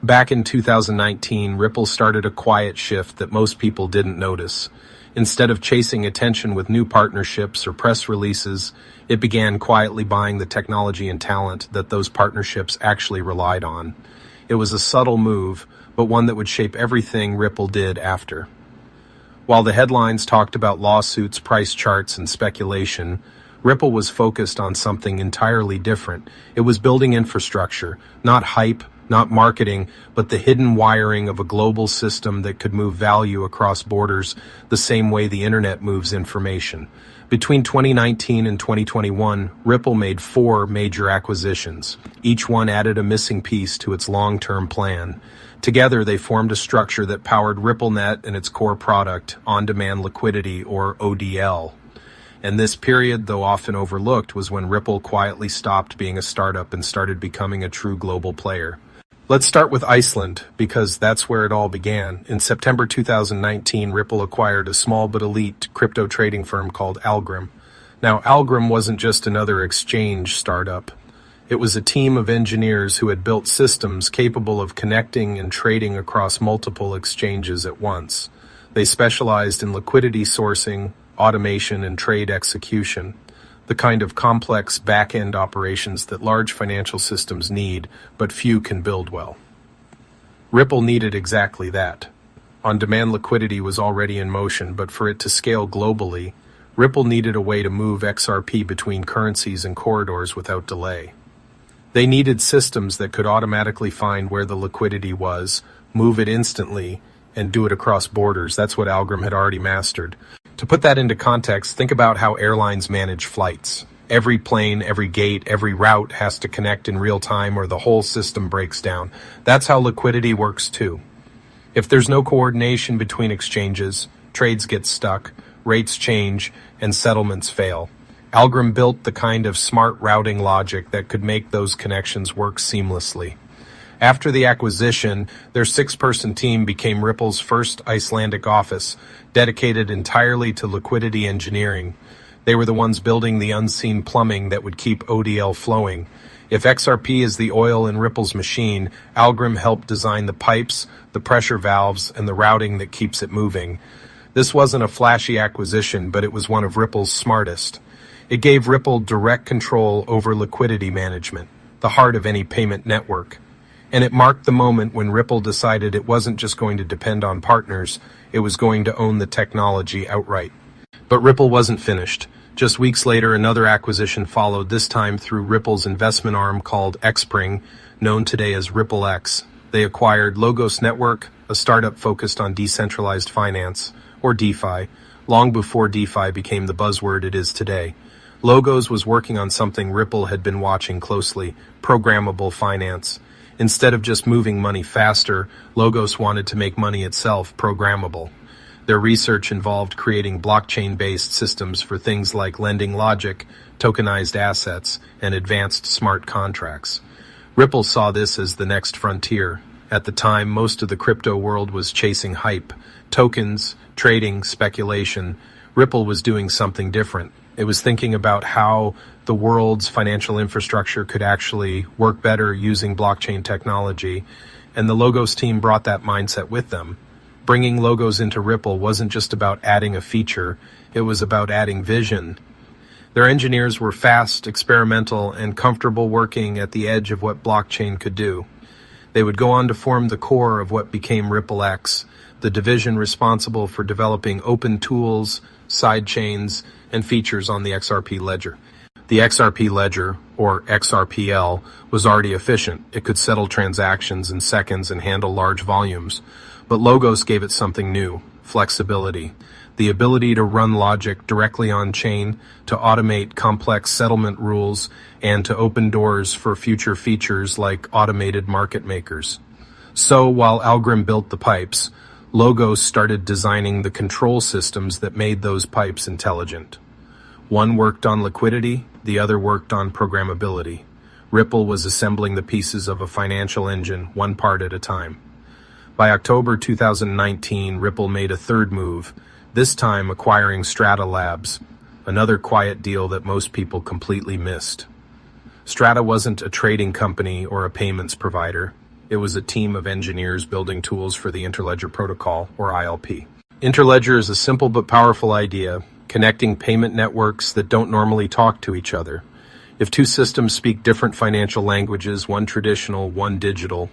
Back in 2019, Ripple started a quiet shift that most people didn't notice. Instead of chasing attention with new partnerships or press releases, it began quietly buying the technology and talent that those partnerships actually relied on. It was a subtle move, but one that would shape everything Ripple did after. While the headlines talked about lawsuits, price charts, and speculation, Ripple was focused on something entirely different. It was building infrastructure, not hype, not marketing, but the hidden wiring of a global system that could move value across borders the same way the internet moves information. Between 2019 and 2021, Ripple made 4 major acquisitions. Each one added a missing piece to its long-term plan. Together, they formed a structure that powered RippleNet and its core product, On-Demand Liquidity, or ODL. And this period, though often overlooked, was when Ripple quietly stopped being a startup and started becoming a true global player. Let's start with Iceland, because that's where it all began. In September 2019, Ripple acquired a small but elite crypto trading firm called Algrim. Now, Algrim wasn't just another exchange startup. It was a team of engineers who had built systems capable of connecting and trading across multiple exchanges at once. They specialized in liquidity sourcing, automation, and trade execution, the kind of complex back-end operations that large financial systems need, but few can build well. Ripple needed exactly that. On-demand liquidity was already in motion, but for it to scale globally, Ripple needed a way to move XRP between currencies and corridors without delay. They needed systems that could automatically find where the liquidity was, move it instantly, and do it across borders. That's what Algrim had already mastered. To put that into context, think about how airlines manage flights. Every plane, every gate, every route has to connect in real time or the whole system breaks down. That's how liquidity works too. If there's no coordination between exchanges, trades get stuck, rates change, and settlements fail. Algrim built the kind of smart routing logic that could make those connections work seamlessly. After the acquisition, their 6-person team became Ripple's first Icelandic office, dedicated entirely to liquidity engineering. They were the ones building the unseen plumbing that would keep ODL flowing. If XRP is the oil in Ripple's machine, Algrim helped design the pipes, the pressure valves, and the routing that keeps it moving. This wasn't a flashy acquisition, but it was one of Ripple's smartest. It gave Ripple direct control over liquidity management, the heart of any payment network. And it marked the moment when Ripple decided it wasn't just going to depend on partners, it was going to own the technology outright. But Ripple wasn't finished. Just weeks later, another acquisition followed, this time through Ripple's investment arm called Xpring, known today as RippleX. They acquired Logos Network, a startup focused on decentralized finance, or DeFi, long before DeFi became the buzzword it is today. Logos was working on something Ripple had been watching closely, programmable finance. Instead of just moving money faster, Logos wanted to make money itself programmable. Their research involved creating blockchain-based systems for things like lending logic, tokenized assets, and advanced smart contracts. Ripple saw this as the next frontier. At the time, most of the crypto world was chasing hype, tokens, trading, speculation. Ripple was doing something different. It was thinking about how the world's financial infrastructure could actually work better using blockchain technology, and the Logos team brought that mindset with them. Bringing Logos into Ripple wasn't just about adding a feature, it was about adding vision. Their engineers were fast, experimental, and comfortable working at the edge of what blockchain could do. They would go on to form the core of what became RippleX, the division responsible for developing open tools, sidechains, and features on the XRP ledger. The XRP ledger, or XRPL, was already efficient. It could settle transactions in seconds and handle large volumes. But Logos gave it something new: flexibility. The ability to run logic directly on-chain, to automate complex settlement rules, and to open doors for future features like automated market makers. So while Algrim built the pipes, Logos started designing the control systems that made those pipes intelligent. One worked on liquidity, the other worked on programmability. Ripple was assembling the pieces of a financial engine, one part at a time. By October 2019, Ripple made a third move, this time acquiring Strata Labs, another quiet deal that most people completely missed. Strata wasn't a trading company or a payments provider. It was a team of engineers building tools for the Interledger protocol, or ILP. Interledger is a simple but powerful idea, connecting payment networks that don't normally talk to each other. If two systems speak different financial languages, one traditional, one digital,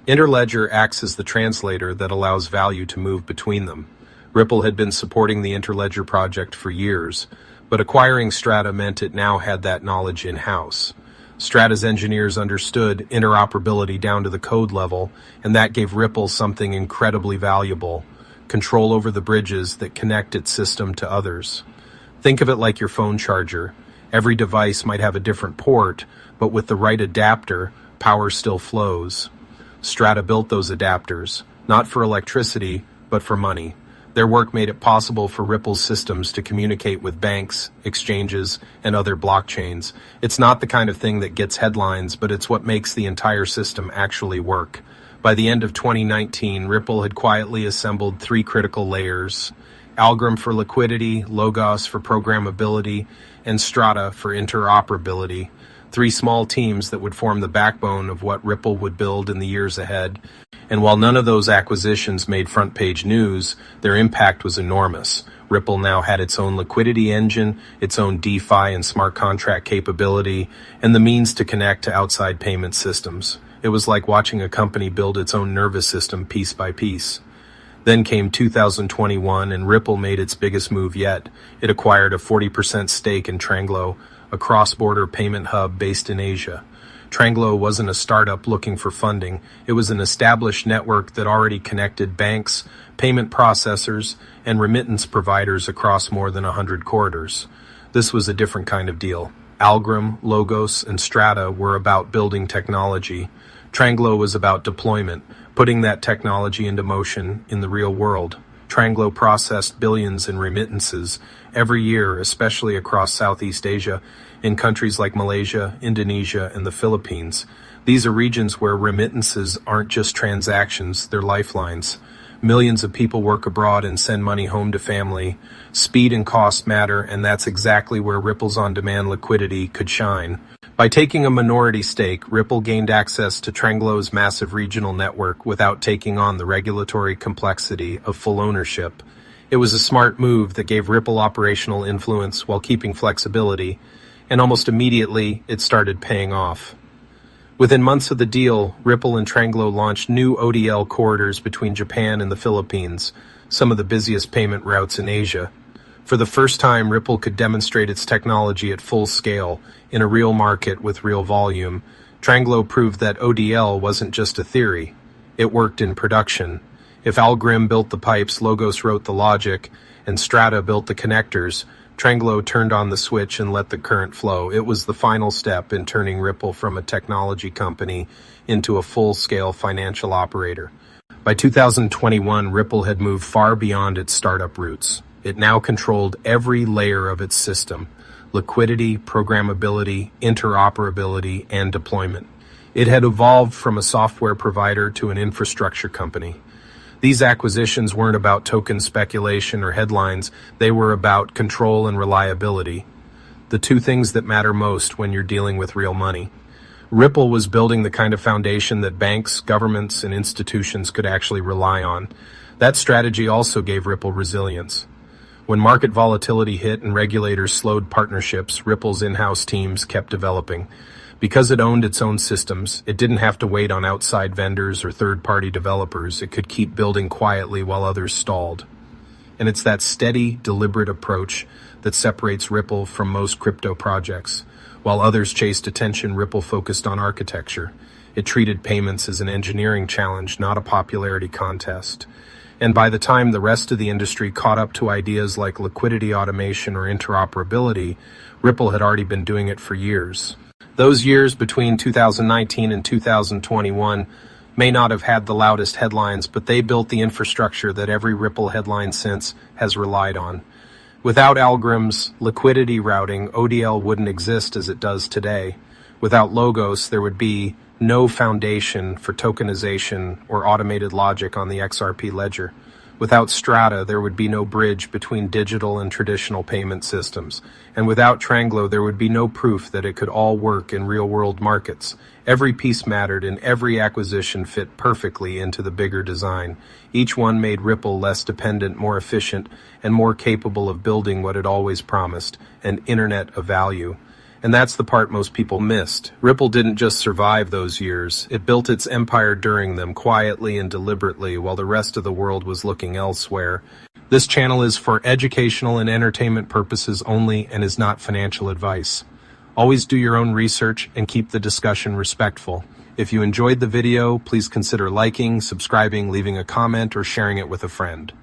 Interledger acts as the translator that allows value to move between them. Ripple had been supporting the Interledger project for years, but acquiring Strata meant it now had that knowledge in-house. Strata's engineers understood interoperability down to the code level, and that gave Ripple something incredibly valuable: control over the bridges that connect its system to others. Think of it like your phone charger. Every device might have a different port, but with the right adapter, power still flows. Strata built those adapters, not for electricity, but for money. Their work made it possible for Ripple's systems to communicate with banks, exchanges, and other blockchains. It's not the kind of thing that gets headlines, but it's what makes the entire system actually work. By the end of 2019, Ripple had quietly assembled 3 critical layers: Algrim for liquidity, Logos for programmability, and Strata for interoperability. 3 small teams that would form the backbone of what Ripple would build in the years ahead. And while none of those acquisitions made front-page news, their impact was enormous. Ripple now had its own liquidity engine, its own DeFi and smart contract capability, and the means to connect to outside payment systems. It was like watching a company build its own nervous system piece by piece. Then came 2021, and Ripple made its biggest move yet. It acquired a 40% stake in Tranglo, a cross-border payment hub based in Asia. Tranglo wasn't a startup looking for funding. It was an established network that already connected banks, payment processors, and remittance providers across more than 100 corridors. This was a different kind of deal. Algrim, Logos, and Strata were about building technology. Tranglo was about deployment, putting that technology into motion in the real world. Tranglo processed billions in remittances every year, especially across Southeast Asia, in countries like Malaysia, Indonesia, and the Philippines. These are regions where remittances aren't just transactions, they're lifelines. Millions of people work abroad and send money home to family. Speed and cost matter, and that's exactly where Ripple's on-demand liquidity could shine. By taking a minority stake, Ripple gained access to Tranglo's massive regional network without taking on the regulatory complexity of full ownership. It was a smart move that gave Ripple operational influence while keeping flexibility, and almost immediately it started paying off. Within months of the deal, Ripple and Tranglo launched new ODL corridors between Japan and the Philippines, some of the busiest payment routes in Asia. For the first time, Ripple could demonstrate its technology at full scale, in a real market with real volume. Tranglo proved that ODL wasn't just a theory. It worked in production. If Algrim built the pipes, Logos wrote the logic, and Strata built the connectors, Tranglo turned on the switch and let the current flow. It was the final step in turning Ripple from a technology company into a full-scale financial operator. By 2021, Ripple had moved far beyond its startup roots. It now controlled every layer of its system: liquidity, programmability, interoperability, and deployment. It had evolved from a software provider to an infrastructure company. These acquisitions weren't about token speculation or headlines, they were about control and reliability, the two things that matter most when you're dealing with real money. Ripple was building the kind of foundation that banks, governments, and institutions could actually rely on. That strategy also gave Ripple resilience. When market volatility hit and regulators slowed partnerships, Ripple's in-house teams kept developing. Because it owned its own systems, it didn't have to wait on outside vendors or third-party developers. It could keep building quietly while others stalled. And it's that steady, deliberate approach that separates Ripple from most crypto projects. While others chased attention, Ripple focused on architecture. It treated payments as an engineering challenge, not a popularity contest. And by the time the rest of the industry caught up to ideas like liquidity automation or interoperability, Ripple had already been doing it for years. Those years between 2019 and 2021 may not have had the loudest headlines, but they built the infrastructure that every Ripple headline since has relied on. Without Algrim's liquidity routing, ODL wouldn't exist as it does today. Without Logos, there would be no foundation for tokenization or automated logic on the XRP ledger. Without Strata, there would be no bridge between digital and traditional payment systems. And without Tranglo, there would be no proof that it could all work in real-world markets. Every piece mattered, and every acquisition fit perfectly into the bigger design. Each one made Ripple less dependent, more efficient, and more capable of building what it always promised, an internet of value. And that's the part most people missed. Ripple didn't just survive those years. It built its empire during them, quietly and deliberately, while the rest of the world was looking elsewhere. This channel is for educational and entertainment purposes only and is not financial advice. Always do your own research and keep the discussion respectful. If you enjoyed the video, please consider liking, subscribing, leaving a comment, or sharing it with a friend.